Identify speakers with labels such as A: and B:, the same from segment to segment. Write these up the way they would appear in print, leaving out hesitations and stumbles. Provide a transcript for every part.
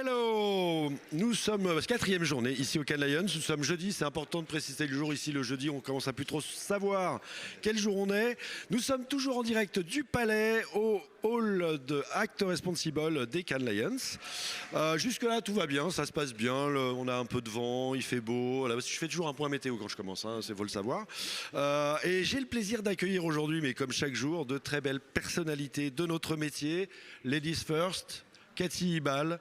A: Hello! Nous sommes quatrième journée ici au Cannes Lions. Nous sommes jeudi, c'est important de préciser le jour ici. Le jeudi, on commence à plus trop savoir quel jour on est. Nous sommes toujours en direct du Palais au hall de Act Responsible des Cannes Lions. Jusque-là, tout va bien, ça se passe bien. On a un peu de vent, il fait beau. Là, je fais toujours un point météo quand je commence, c'est faut le savoir. Et j'ai le plaisir d'accueillir aujourd'hui, mais comme chaque jour, de très belles personnalités de notre métier. Ladies First. Cathy Ibal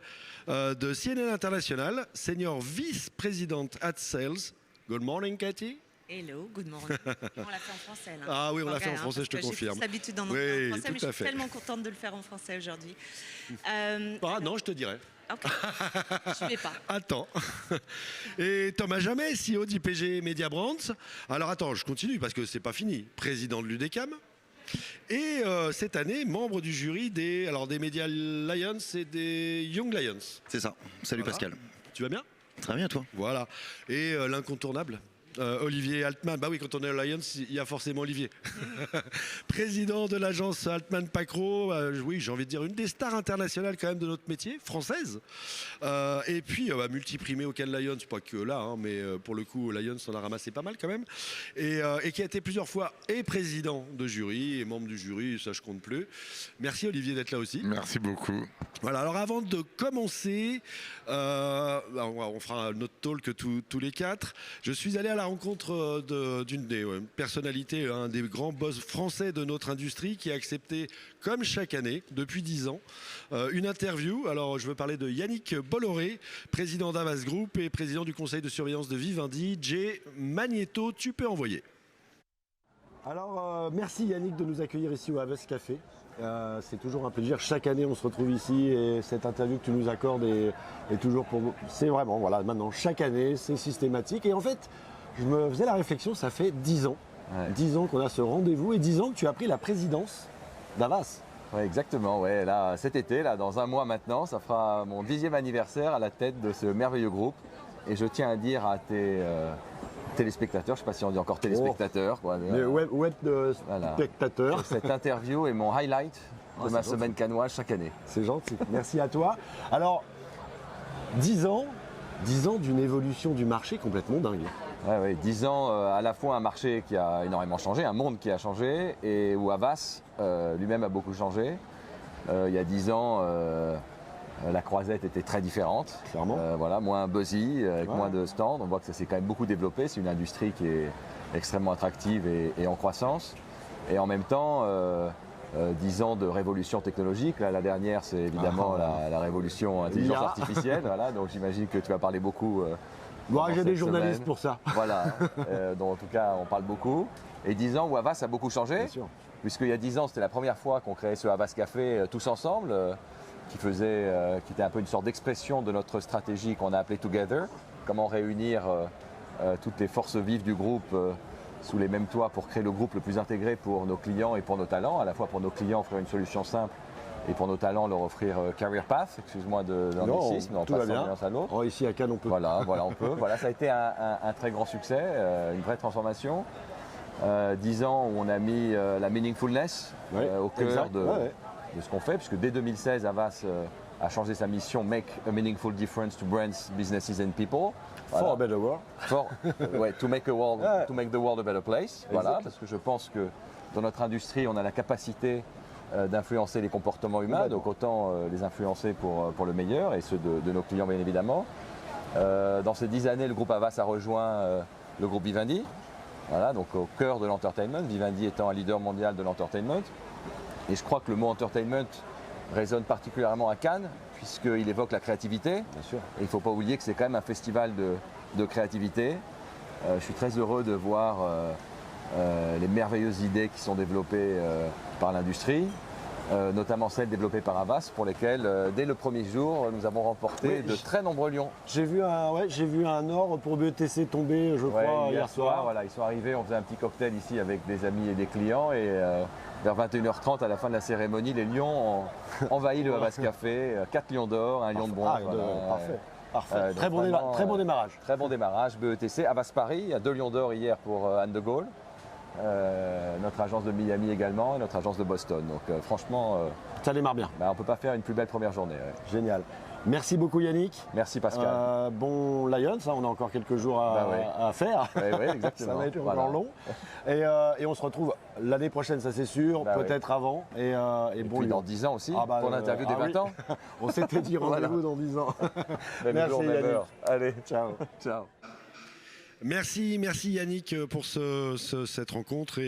A: de CNN International, senior vice-présidente at Sales. Good morning, Cathy.
B: Hello, good morning. On l'a fait en français là.
A: Ah oui, on l'a fait en français, je te confirme.
B: J'ai l'habitude d'en entendre en français, mais je suis tellement contente de le faire en français aujourd'hui.
A: Non, je te dirai.
B: Ok, je ne vais pas.
A: Attends. Et Thomas Jamet, CEO d'IPG Media Brands. Alors attends, je continue parce que c'est pas fini. Président de l'UDECAM. Et cette année, membre du jury des Media Lions et des Young Lions.
C: C'est ça. Salut voilà. Pascal.
A: Tu vas bien?
C: Très bien, toi.
A: Voilà. Et l'incontournable Olivier Altman. Bah oui, quand on est au Lions, il y a forcément Olivier. Président de l'agence Altman Pacro. Oui, j'ai envie de dire une des stars internationales quand même de notre métier, française. Et puis multiprimé au Cannes Lions, pas que là, mais pour le coup, Lions en a ramassé pas mal quand même. Et qui a été plusieurs fois et président de jury et membre du jury, ça je compte plus. Merci Olivier d'être là aussi.
D: Merci beaucoup.
A: Voilà, alors avant de commencer, on fera notre talk tous les quatre. Je suis allé à la rencontre d'une des personnalités, un des grands boss français de notre industrie qui a accepté, comme chaque année, depuis 10 ans, une interview. Alors je veux parler de Yannick Bolloré, président d'Havas Group et président du conseil de surveillance de Vivendi. Jay Magnéto, tu peux envoyer. Alors merci Yannick de nous accueillir ici au Havas Café. C'est toujours un plaisir. Chaque année, on se retrouve ici et cette interview que tu nous accordes est toujours pour vous. C'est vraiment, voilà, maintenant, chaque année, c'est systématique. Et en fait, je me faisais la réflexion, ça fait 10 ans. Ouais. 10 ans qu'on a ce rendez-vous et 10 ans que tu as pris la présidence d'Havas.
E: Ouais, exactement. Ouais. Là, cet été, là, dans un mois maintenant, ça fera mon 10e anniversaire à la tête de ce merveilleux groupe. Et je tiens à dire à tes téléspectateurs, je ne sais pas si on dit encore téléspectateurs. Quoi,
A: mais web de spectateurs.
E: Voilà. Cette interview est mon highlight de ma semaine cannoise chaque année.
A: C'est gentil. Merci à toi. Alors, 10 ans d'une évolution du marché complètement dingue.
E: Ouais, 10 ans à la fois un marché qui a énormément changé, un monde qui a changé et où Havas lui-même a beaucoup changé. Il y a 10 ans, la croisette était très différente,
A: clairement.
E: Voilà, moins buzzy, avec moins de stands. On voit que ça s'est quand même beaucoup développé. C'est une industrie qui est extrêmement attractive et en croissance. Et en même temps, 10 ans de révolution technologique. Là, la dernière, c'est évidemment la révolution intelligence artificielle. Voilà, donc j'imagine que tu vas parler beaucoup.
A: J'ai des journalistes pour ça.
E: Voilà, donc en tout cas, on parle beaucoup. Et 10 ans où Havas a beaucoup changé. Puisqu'il y a 10 ans, c'était la première fois qu'on créait ce Havas Café tous ensemble. Qui était un peu une sorte d'expression de notre stratégie qu'on a appelée Together. Comment réunir toutes les forces vives du groupe sous les mêmes toits pour créer le groupe le plus intégré pour nos clients et pour nos talents. À la fois pour nos clients, offrir une solution simple et pour nos talents, leur offrir Career Path. Excuse-moi de l'anglicisme, on passe d'un à l'autre.
A: Oh, ici à Cannes, on peut.
E: Voilà, on peut. Voilà, ça a été un très grand succès, une vraie transformation. 10 ans où on a mis la meaningfulness au cœur de ce qu'on fait, puisque dès 2016, Havas a changé sa mission Make a meaningful difference to brands, businesses and people.
A: Voilà. For a better world.
E: To make the world a better place. Voilà, parce que je pense que dans notre industrie, on a la capacité d'influencer les comportements humains, donc autant les influencer pour le meilleur et ceux de nos clients bien évidemment. Dans ces 10 années, le groupe Havas a rejoint le groupe Vivendi. Voilà, donc au cœur de l'entertainment, Vivendi étant un leader mondial de l'entertainment. Et je crois que le mot entertainment résonne particulièrement à Cannes, puisqu'il évoque la créativité.
A: Bien sûr.
E: Et il ne faut pas oublier que c'est quand même un festival de créativité. Je suis très heureux de voir les merveilleuses idées qui sont développées par l'industrie, notamment celles développées par Havas, pour lesquelles, dès le premier jour, nous avons remporté de très nombreux lions.
A: J'ai vu un or pour BETC tomber, je crois, hier soir.
E: Voilà, ils sont arrivés, on faisait un petit cocktail ici avec des amis et des clients, et vers 21h30, à la fin de la cérémonie, les lions ont envahi le Havas Café, 4 lions d'or, un lion de bronze.
A: Parfait. Très bon démarrage.
E: Très bon démarrage, BETC, Havas Paris, il y a 2 lions d'or hier pour Anne de Gaulle. Notre agence de Miami également et notre agence de Boston. Donc franchement,
A: ça démarre bien.
E: On ne peut pas faire une plus belle première journée.
A: Génial. Merci beaucoup Yannick.
E: Merci Pascal.
A: Bon Lions, on a encore quelques jours à faire.
E: Oui, exactement.
A: Ça va être encore long. Et on se retrouve l'année prochaine, ça c'est sûr, peut-être avant. Et bon,
E: puis dans 10 ans aussi, pour l'interview des 20 ans.
A: On s'était dit rendez-vous dans 10 ans.
E: Merci Yannick. Allez,
A: ciao.
E: Ciao.
A: Merci Yannick pour cette rencontre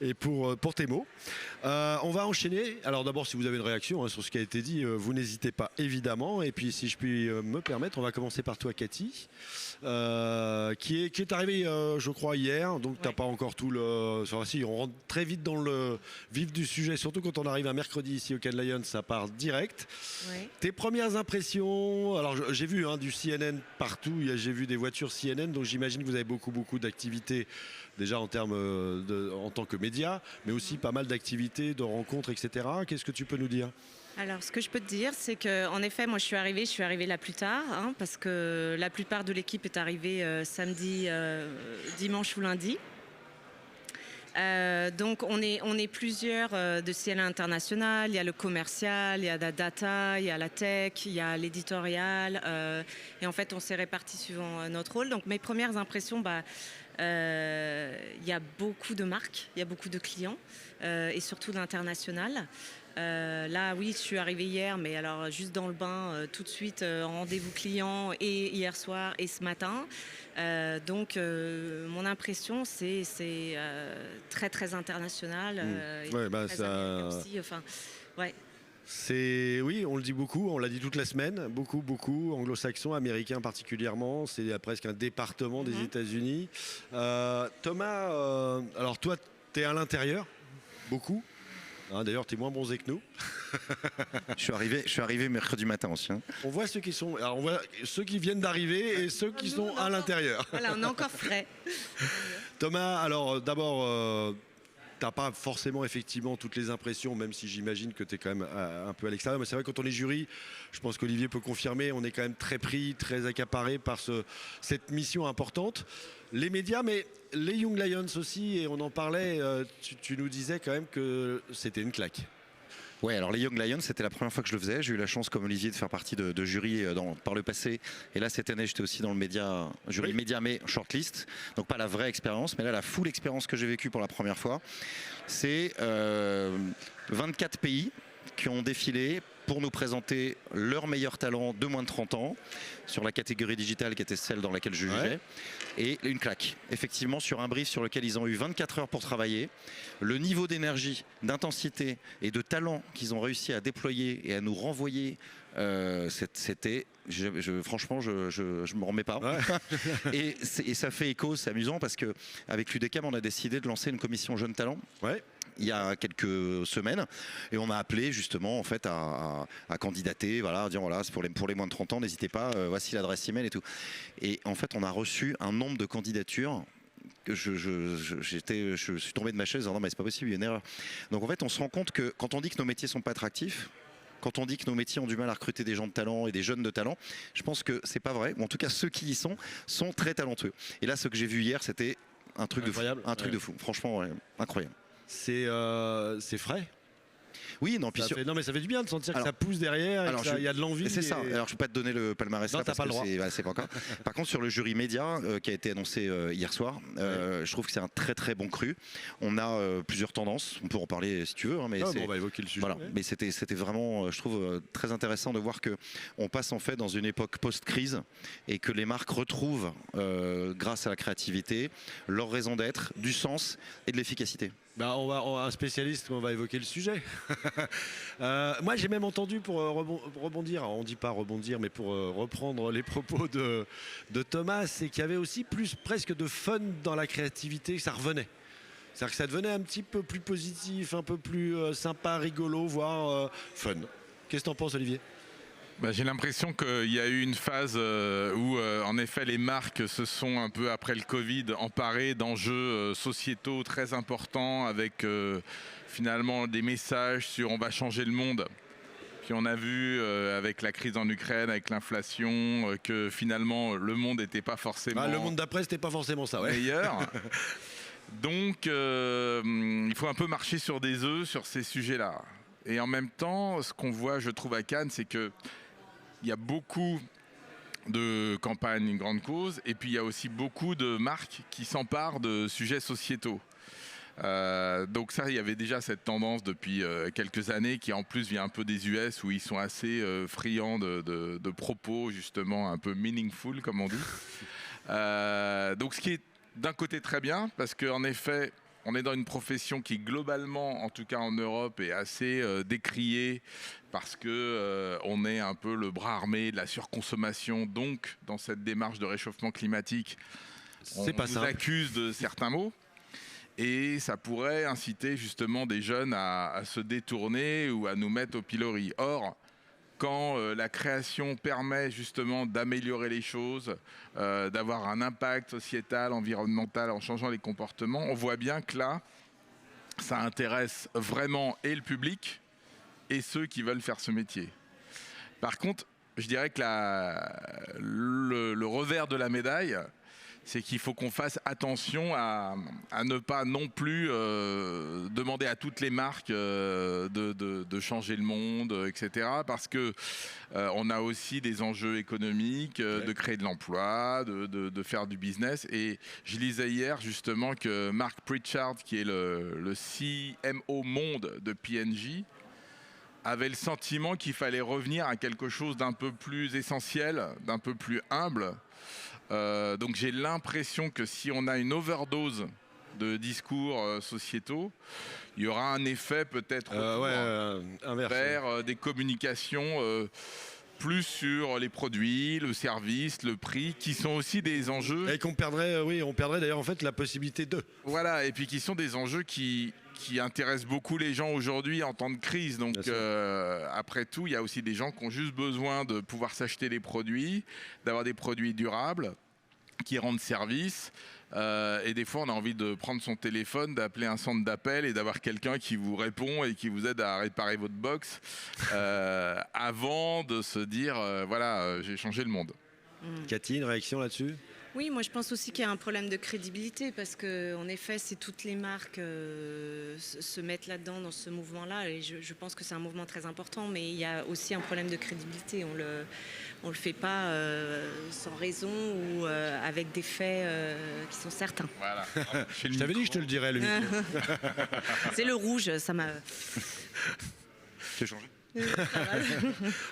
A: et pour tes mots. On va enchaîner. Alors d'abord, si vous avez une réaction sur ce qui a été dit, vous n'hésitez pas évidemment. Et puis si je puis me permettre, on va commencer par toi Cathy, qui est arrivée je crois hier. Donc t'as pas encore tout le... Si, on rentre très vite dans le vif du sujet, surtout quand on arrive un mercredi ici au Cannes Lions, ça part direct.
B: Oui.
A: Tes premières impressions, alors j'ai vu du CNN partout, j'ai vu des voitures CNN, donc j'imagine que vous avez beaucoup d'activités déjà en termes en tant que média, mais aussi pas mal d'activités, de rencontres, etc. Qu'est-ce que tu peux nous dire ?
B: Alors, ce que je peux te dire, c'est qu'en effet, moi, je suis arrivée là plus tard, parce que la plupart de l'équipe est arrivée samedi, dimanche ou lundi. Donc, on est plusieurs de CNN International. Il y a le commercial, il y a la data, il y a la tech, il y a l'éditorial. Et en fait, on s'est répartis suivant notre rôle. Donc, mes premières impressions, il y a beaucoup de marques, il y a beaucoup de clients et surtout d'international. Là, oui, je suis arrivée hier, mais alors juste dans le bain, tout de suite, rendez-vous client et hier soir et ce matin. Donc, mon impression, c'est très, très international.
A: Ça...
B: aussi, ouais.
A: Oui, on le dit beaucoup, on l'a dit toute la semaine, beaucoup, anglo-saxons, américains particulièrement, c'est presque un département des États-Unis. Thomas, alors toi, tu es à l'intérieur, beaucoup. D'ailleurs, tu es moins bronzé que nous.
C: Je suis arrivé mercredi matin aussi.
A: On voit ceux qui viennent d'arriver et ceux qui sont à l'intérieur.
B: Voilà, on est encore frais.
A: Thomas, alors d'abord, t'as pas forcément effectivement toutes les impressions, même si j'imagine que tu es quand même un peu à l'extérieur. Mais c'est vrai, quand on est jury, je pense qu'Olivier peut confirmer, on est quand même très pris, très accaparé par cette mission importante. Les médias, mais les Young Lions aussi, et on en parlait, tu nous disais quand même que c'était une claque.
C: Ouais, alors les Young Lions, c'était la première fois que je le faisais. J'ai eu la chance, comme Olivier, de faire partie de jury par le passé. Et là, cette année, j'étais aussi dans le jury média, mais shortlist. Donc pas la vraie expérience, mais là, la full expérience que j'ai vécue pour la première fois. C'est 24 pays qui ont défilé pour nous présenter leurs meilleurs talents de moins de 30 ans sur la catégorie digitale qui était celle dans laquelle je jugeais. Et une claque, effectivement, sur un brief sur lequel ils ont eu 24 heures pour travailler. Le niveau d'énergie, d'intensité et de talent qu'ils ont réussi à déployer et à nous renvoyer, c'était... franchement, je me remets pas. Ouais. et ça fait écho, c'est amusant parce qu'avec l'UDECAM, on a décidé de lancer une commission jeunes talents. Ouais. Il y a quelques semaines et on a appelé justement en fait à candidater, voilà, à dire voilà, c'est pour les moins de 30 ans, n'hésitez pas, voici l'adresse email et tout. Et en fait on a reçu un nombre de candidatures que je suis tombé de ma chaise en disant non mais c'est pas possible, il y a une erreur. Donc en fait on se rend compte que quand on dit que nos métiers sont pas attractifs, quand on dit que nos métiers ont du mal à recruter des gens de talent et des jeunes de talent, je pense que c'est pas vrai. En tout cas ceux qui y sont très talentueux. Et là ce que j'ai vu hier c'était un truc incroyable, de fou, truc de fou, franchement incroyable.
A: C'est frais.
C: Oui, non,
A: non, mais ça fait du bien de sentir que ça pousse derrière, il y a de l'envie.
C: C'est ça. Alors, je ne peux pas te donner le palmarès là parce que c'est pas encore. Par contre, sur le jury média qui a été annoncé hier soir, je trouve que c'est un très très bon cru. On a plusieurs tendances. On peut en parler si tu veux. Mais
A: on va évoquer le sujet.
C: Voilà. Mais c'était vraiment, je trouve, très intéressant de voir qu'on passe en fait dans une époque post-crise et que les marques retrouvent, grâce à la créativité, leur raison d'être, du sens et de l'efficacité.
A: Un spécialiste, on va évoquer le sujet. Moi, j'ai même entendu, pour rebondir, on ne dit pas rebondir, mais pour reprendre les propos de Thomas, c'est qu'il y avait aussi presque de fun dans la créativité, ça revenait. C'est-à-dire que ça devenait un petit peu plus positif, un peu plus sympa, rigolo, voire fun. Qu'est-ce que tu en penses, Olivier ?
D: J'ai l'impression qu'il y a eu une phase où, en effet, les marques se sont un peu, après le Covid, emparées d'enjeux sociétaux très importants avec finalement des messages sur « on va changer le monde ». Puis on a vu avec la crise en Ukraine, avec l'inflation, que finalement le monde n'était pas forcément...
A: le monde d'après, c'était pas forcément ça,
D: meilleur. Donc il faut un peu marcher sur des œufs sur ces sujets-là. Et en même temps, ce qu'on voit, je trouve, à Cannes, c'est que il y a beaucoup de campagnes grandes causes et puis il y a aussi beaucoup de marques qui s'emparent de sujets sociétaux. Donc ça, il y avait déjà cette tendance depuis quelques années qui en plus vient un peu des US où ils sont assez friands de propos justement un peu meaningful comme on dit. Donc ce qui est d'un côté très bien parce qu'en effet on est dans une profession qui globalement, en tout cas en Europe, est assez décriée parce que on est un peu le bras armé de la surconsommation. Donc, dans cette démarche de réchauffement climatique, on nous accuse de certains mots. Et ça pourrait inciter justement des jeunes à se détourner ou à nous mettre au pilori. Or, quand la création permet justement d'améliorer les choses, d'avoir un impact sociétal, environnemental en changeant les comportements, on voit bien que là, ça intéresse vraiment et le public et ceux qui veulent faire ce métier. Par contre, je dirais que le revers de la médaille, c'est qu'il faut qu'on fasse attention à ne pas non plus demander à toutes les marques de changer le monde, etc. Parce que on a aussi des enjeux économiques, de créer de l'emploi, de faire du business. Et je lisais hier justement que Mark Pritchard, qui est le CMO monde de P&G, avait le sentiment qu'il fallait revenir à quelque chose d'un peu plus essentiel, d'un peu plus humble. Donc j'ai l'impression que si on a une overdose de discours sociétaux, il y aura un effet peut-être vers des communications plus sur les produits, le service, le prix, qui sont aussi des enjeux.
A: Et qu'on perdrait, on perdrait d'ailleurs en fait la possibilité de.
D: Voilà, et puis qui sont des enjeux qui intéressent beaucoup les gens aujourd'hui en temps de crise. Donc après tout, il y a aussi des gens qui ont juste besoin de pouvoir s'acheter des produits, d'avoir des produits durables, qui rendent service. Et des fois, on a envie de prendre son téléphone, d'appeler un centre d'appel et d'avoir quelqu'un qui vous répond et qui vous aide à réparer votre box avant de se dire, voilà, j'ai changé le monde.
A: Cathy, une réaction là-dessus ?
B: Oui, moi je pense aussi qu'il y a un problème de crédibilité parce qu'en effet, si toutes les marques se mettent là-dedans, dans ce mouvement-là, et je pense que c'est un mouvement très important, mais il y a aussi un problème de crédibilité. On le fait pas sans raison ou avec des faits qui sont certains.
D: Voilà.
A: Je t'avais dit que je te le dirais, le micro.
B: C'est le rouge, ça m'a...
C: J'ai changé.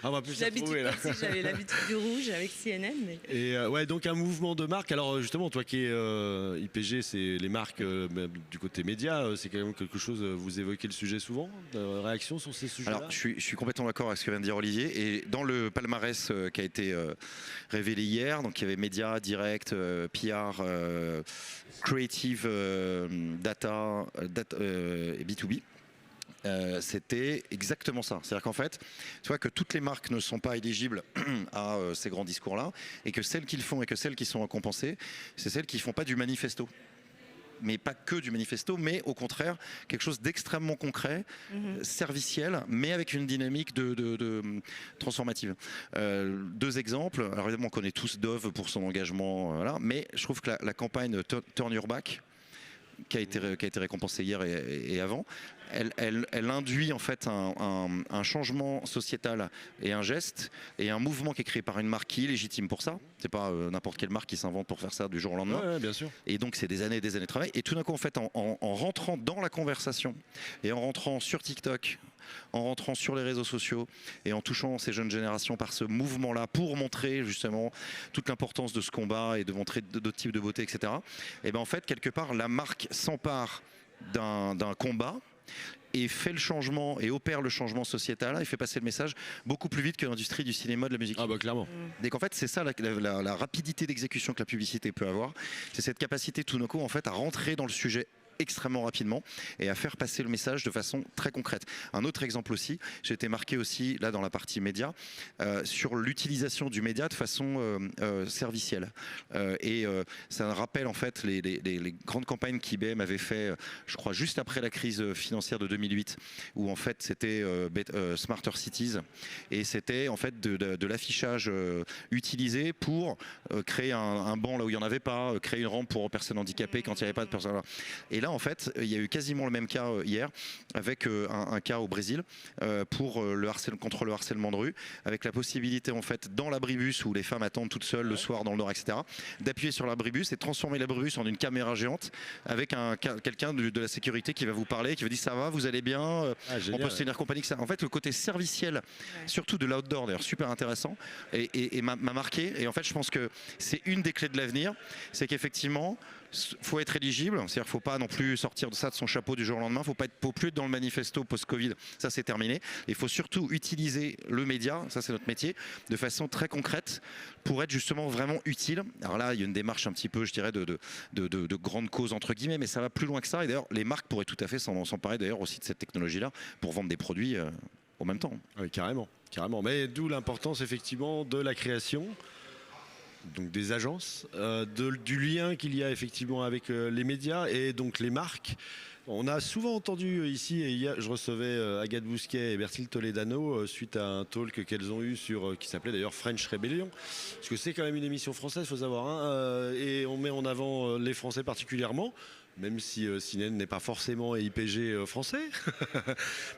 A: On va plus se retrouver là.
B: Aussi, j'avais l'habitude du rouge avec CNN. Mais...
A: Et ouais, donc un mouvement de marque. Alors justement, toi qui es IPG, c'est les marques du côté média, c'est quand même quelque chose. Vous évoquez le sujet souvent. Réaction sur ces sujets-là ?
C: Alors, je suis complètement d'accord avec ce que vient de dire Olivier. Et dans le palmarès qui a été révélé hier, donc il y avait médias, direct, PR, creative, data et B2B. C'était exactement ça. C'est-à-dire qu'en fait, tu vois que toutes les marques ne sont pas éligibles à ces grands discours-là, et que celles qui le font et que celles qui sont récompensées, c'est celles qui ne font pas du manifesto. Mais pas que du manifesto, mais au contraire, quelque chose d'extrêmement concret, serviciel, mais avec une dynamique de transformative. Deux exemples. Alors évidemment, on connaît tous Dove pour son engagement, voilà, mais je trouve que la campagne Turn Your Back, qui a été récompensée hier et avant, elle induit en fait un changement sociétal et un geste et un mouvement qui est créé par une marque qui est légitime pour ça. C'est pas n'importe quelle marque qui s'invente pour faire ça du jour au lendemain.
A: Ouais, bien sûr.
C: Et donc c'est des années de travail. Et tout d'un coup en fait en rentrant dans la conversation et en rentrant sur TikTok, en rentrant sur les réseaux sociaux et en touchant ces jeunes générations par ce mouvement-là pour montrer justement toute l'importance de ce combat et de montrer d'autres types de beauté, etc. Et bien en fait, quelque part, la marque s'empare d'un combat et fait le changement et opère le changement sociétal et fait passer le message beaucoup plus vite que l'industrie du cinéma, de la musique.
A: Ah bah clairement.
C: Donc en fait c'est ça la rapidité d'exécution que la publicité peut avoir, c'est cette capacité tout d'un coup en fait à rentrer dans le sujet extrêmement rapidement et à faire passer le message de façon très concrète. Un autre exemple aussi, j'ai été marqué aussi là dans la partie média sur l'utilisation du média de façon servicielle et ça rappelle en fait les grandes campagnes qu'IBM avait fait je crois juste après la crise financière de 2008 où en fait c'était Smarter Cities et c'était en fait de l'affichage utilisé pour créer un banc là où il n'y en avait pas, créer une rampe pour personnes handicapées quand il n'y avait pas de personnes. Et là, en fait, il y a eu quasiment le même cas hier, avec un cas au Brésil pour contre le harcèlement de rue, avec la possibilité, en fait, dans l'abribus où les femmes attendent toutes seules le soir dans le Nord, etc., d'appuyer sur l'abribus et transformer l'abribus en une caméra géante avec quelqu'un de la sécurité qui va vous parler, qui va dire ça va, vous allez bien, on peut se tenir compagnie. Que ça. En fait, le côté serviciel, surtout de l'outdoor, d'ailleurs, super intéressant et m'a marqué. Et en fait, je pense que c'est une des clés de l'avenir, c'est qu'effectivement, faut être éligible, c'est-à-dire qu'il ne faut pas non plus sortir de son chapeau du jour au lendemain, faut plus être dans le manifesto post-Covid, ça c'est terminé. Il faut surtout utiliser le média, ça c'est notre métier, de façon très concrète pour être justement vraiment utile. Alors là, il y a une démarche un petit peu, je dirais, de grande cause entre guillemets, mais ça va plus loin que ça. Et d'ailleurs, les marques pourraient tout à fait s'emparer d'ailleurs aussi de cette technologie-là pour vendre des produits en même temps.
A: Oui, carrément. Mais d'où l'importance effectivement de la création. Donc des agences, du lien qu'il y a effectivement avec les médias et donc les marques. On a souvent entendu ici, et hier, je recevais Agathe Bousquet et Bertil Toledano suite à un talk qu'elles ont eu qui s'appelait d'ailleurs French Rebellion, parce que c'est quand même une émission française, il faut savoir, hein, et on met en avant les Français particulièrement, même si CNN n'est pas forcément IPG français,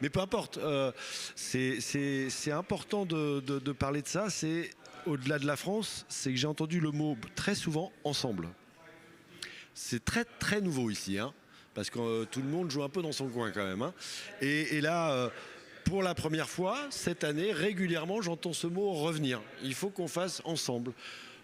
A: mais peu importe. C'est important de parler de ça. C'est au-delà de la France, c'est que j'ai entendu le mot très souvent ensemble. C'est très très nouveau ici, hein, parce que tout le monde joue un peu dans son coin quand même. Hein. Et là, pour la première fois, cette année, régulièrement, j'entends ce mot revenir. Il faut qu'on fasse ensemble.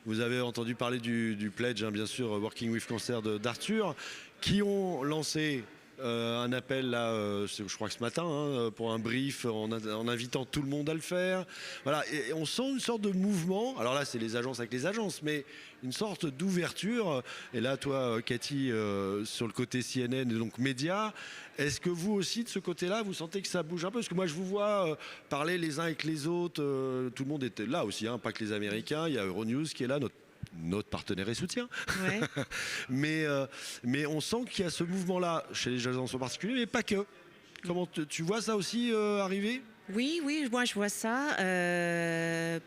A: Vous avez entendu parler du pledge, hein, bien sûr, Working with Cancer d'Arthur, qui ont lancé un appel là, je crois que ce matin, hein, pour un brief en invitant tout le monde à le faire. Voilà, et on sent une sorte de mouvement. Alors là, c'est les agences avec les agences, mais une sorte d'ouverture. Et là, toi, Cathy, sur le côté CNN et donc médias, est-ce que vous aussi, de ce côté-là, vous sentez que ça bouge un peu? Parce que moi, je vous vois parler les uns avec les autres. Tout le monde était là aussi, hein, pas que les Américains. Il y a Euronews qui est là, notre partenaire et soutien. Ouais. mais on sent qu'il y a ce mouvement-là chez les agences en particulier, mais pas que. Comment tu vois ça aussi arriver ?
B: Oui, moi je vois ça.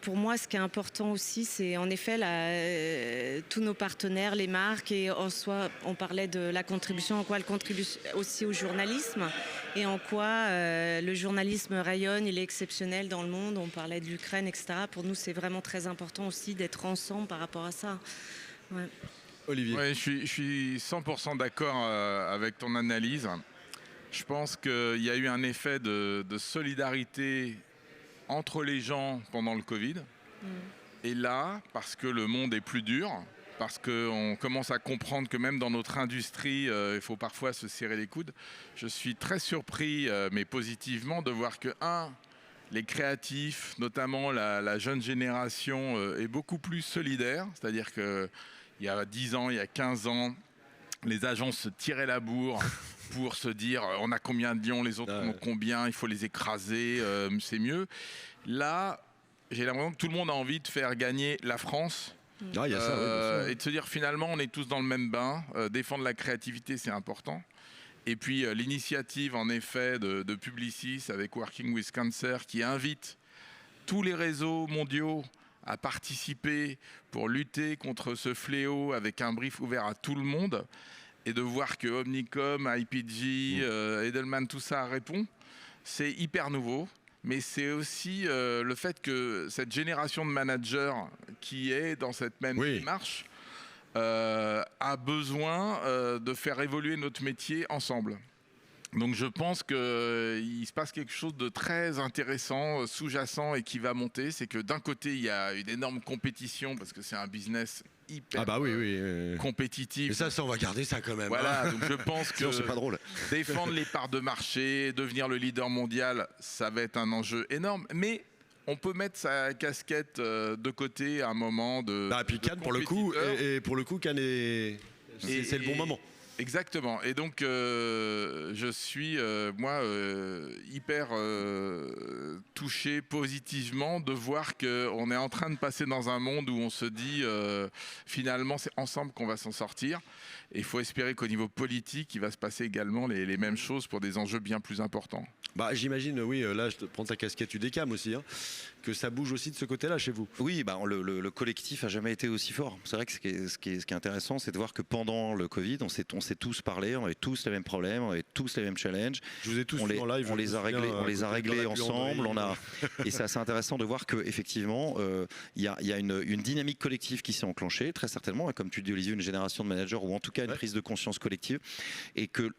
B: Pour moi, ce qui est important aussi, c'est en effet tous nos partenaires, les marques, et en soi, on parlait de la contribution, en quoi elle contribue aussi au journalisme, et en quoi le journalisme rayonne, il est exceptionnel dans le monde. On parlait de l'Ukraine, etc. Pour nous, c'est vraiment très important aussi d'être ensemble par rapport à ça. Ouais.
A: Olivier.
D: Ouais, je suis 100% d'accord avec ton analyse. Je pense qu'il y a eu un effet de solidarité entre les gens pendant le Covid. Et là, parce que le monde est plus dur, parce qu'on commence à comprendre que même dans notre industrie, il faut parfois se serrer les coudes, je suis très surpris, mais positivement, de voir que, les créatifs, notamment la jeune génération, est beaucoup plus solidaire. C'est-à-dire qu'il y a 10 ans, il y a 15 ans, les agences se tiraient la bourre pour se dire on a combien de lions, les autres ont combien, il faut les écraser, c'est mieux. Là, j'ai l'impression que tout le monde a envie de faire gagner la France.
A: Y a ça,
D: et de se dire finalement on est tous dans le même bain, défendre la créativité c'est important. Et puis l'initiative en effet de Publicis avec Working with Cancer qui invite tous les réseaux mondiaux à participer pour lutter contre ce fléau avec un brief ouvert à tout le monde, et de voir que Omnicom, IPG, Edelman, tout ça répond, c'est hyper nouveau. Mais c'est aussi le fait que cette génération de managers qui est dans cette même démarche a besoin de faire évoluer notre métier ensemble. Donc je pense qu'il se passe quelque chose de très intéressant, sous-jacent et qui va monter. C'est que d'un côté, il y a une énorme compétition parce que c'est un business hyper compétitif.
A: Et ça, on va garder ça quand même.
D: Voilà, donc je pense que
C: c'est pas drôle.
D: Défendre les parts de marché, devenir le leader mondial, ça va être un enjeu énorme. Mais on peut mettre sa casquette de côté à un moment de.
A: Et puis Cannes, pour le coup, Cannes c'est le bon moment.
D: Exactement. Et donc, je suis, hyper touché positivement de voir qu'on est en train de passer dans un monde où on se dit, finalement, c'est ensemble qu'on va s'en sortir. Et il faut espérer qu'au niveau politique, il va se passer également les mêmes choses pour des enjeux bien plus importants.
A: Bah, j'imagine, oui, là, je te prends ta casquette UDECAM aussi, hein, que ça bouge aussi de ce côté-là chez vous.
C: Oui, le collectif a jamais été aussi fort. C'est vrai que ce qui est intéressant, c'est de voir que pendant le Covid, on s'est tous parlé, on avait tous les mêmes problèmes, on avait tous les mêmes challenges.
A: Je vous ai tous vu en live.
C: On les a réglés ensemble. Et c'est assez intéressant de voir qu'effectivement, il y a une dynamique collective qui s'est enclenchée, très certainement, comme tu dis Olivier, une génération de managers, ou en tout cas une prise de conscience collective, et que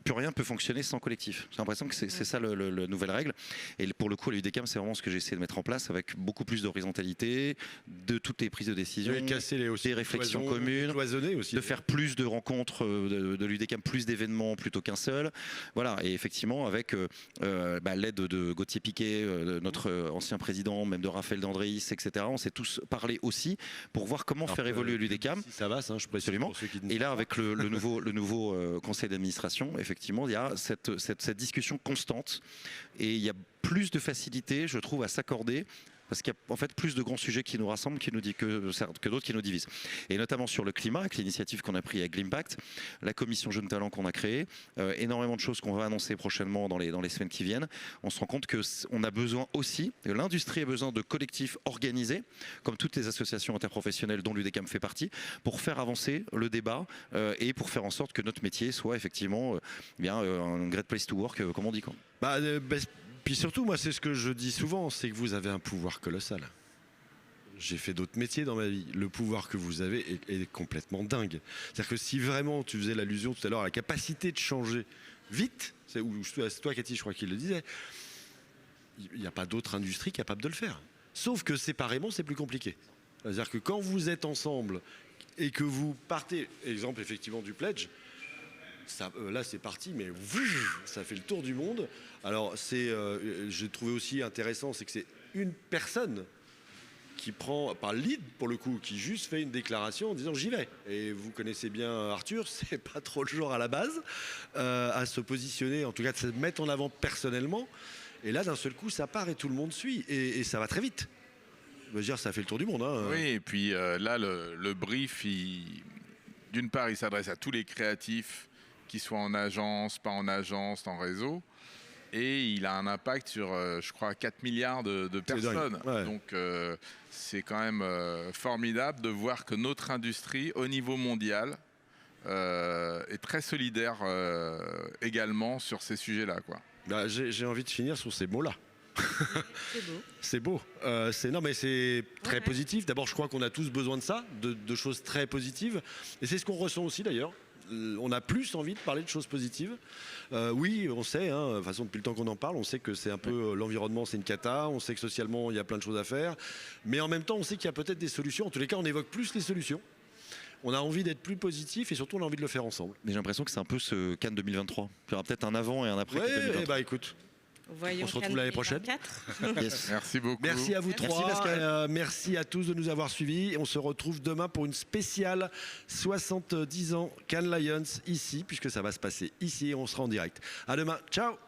C: plus rien peut fonctionner sans collectif. J'ai l'impression que c'est ça la nouvelle règle. Et pour le coup, à l'UDECAM, c'est vraiment ce que j'ai essayé de mettre en place, avec beaucoup plus d'horizontalité, de toutes les prises de décision, des réflexions communes,
A: aussi,
C: de faire plus de rencontres de l'UDECAM, plus d'événements plutôt qu'un seul. Voilà. Et effectivement, avec l'aide de Gauthier Piquet, notre ancien président, même de Raphaël Dandréis, etc., on s'est tous parlé aussi pour voir comment faire évoluer l'UDECAM.
A: Ça va, ça, je précise.
C: Absolument. Et là, avec le nouveau conseil d'administration, effectivement, il y a cette discussion constante et il y a plus de facilité, je trouve, à s'accorder. Parce qu'il y a en fait plus de grands sujets qui nous rassemblent que d'autres qui nous divisent. Et notamment sur le climat, avec l'initiative qu'on a prise avec l'Impact, la commission Jeunes Talents qu'on a créée, énormément de choses qu'on va annoncer prochainement dans les semaines qui viennent. On se rend compte qu'on a besoin aussi, que l'industrie a besoin de collectifs organisés, comme toutes les associations interprofessionnelles dont l'UDECAM fait partie, pour faire avancer le débat et pour faire en sorte que notre métier soit effectivement un great place to work, comme on dit. Quoi.
A: Puis surtout, moi, c'est ce que je dis souvent, c'est que vous avez un pouvoir colossal. J'ai fait d'autres métiers dans ma vie. Le pouvoir que vous avez est complètement dingue. C'est-à-dire que si vraiment, tu faisais l'allusion tout à l'heure à la capacité de changer vite, c'est toi, Cathy, je crois qu'il le disait, il n'y a pas d'autre industrie capable de le faire. Sauf que séparément, c'est plus compliqué. C'est-à-dire que quand vous êtes ensemble et que vous partez, exemple effectivement du pledge, là c'est parti, mais ça fait le tour du monde. Alors j'ai trouvé aussi intéressant, c'est que c'est une personne qui prend, par lead pour le coup, qui juste fait une déclaration en disant j'y vais. Et vous connaissez bien Arthur, c'est pas trop le genre à la base à se positionner, en tout cas de se mettre en avant personnellement. Et là d'un seul coup ça part et tout le monde suit et ça va très vite. Je veux dire, ça fait le tour du monde. Hein.
D: Oui, et puis là le brief, d'une part il s'adresse à tous les créatifs, qu'ils soient en agence, pas en agence, en réseau. Et il a un impact sur, je crois, 4 milliards de personnes. Ouais. Donc, c'est quand même formidable de voir que notre industrie, au niveau mondial, est très solidaire également sur ces sujets-là.
A: J'ai envie de finir sur ces mots-là.
B: C'est beau.
A: C'est beau. Non, mais c'est très positif. D'abord, je crois qu'on a tous besoin de ça, de choses très positives. Et c'est ce qu'on ressent aussi, d'ailleurs. On a plus envie de parler de choses positives. Oui, on sait, de toute façon depuis le temps qu'on en parle, on sait que c'est un peu l'environnement, c'est une cata, on sait que socialement il y a plein de choses à faire, mais en même temps on sait qu'il y a peut-être des solutions. En tous les cas, on évoque plus les solutions. On a envie d'être plus positif et surtout on a envie de le faire ensemble.
C: Mais j'ai l'impression que c'est un peu ce Cannes 2023. Il y aura peut-être un avant et un après.
A: Ouais, bah écoute.
B: Voyons,
A: on se retrouve l'année prochaine.
C: Yes.
D: Merci beaucoup.
A: Merci à vous trois. Merci à tous de nous avoir suivis. On se retrouve demain pour une spéciale 70 ans Cannes Lions ici, puisque ça va se passer ici et on sera en direct. À demain. Ciao.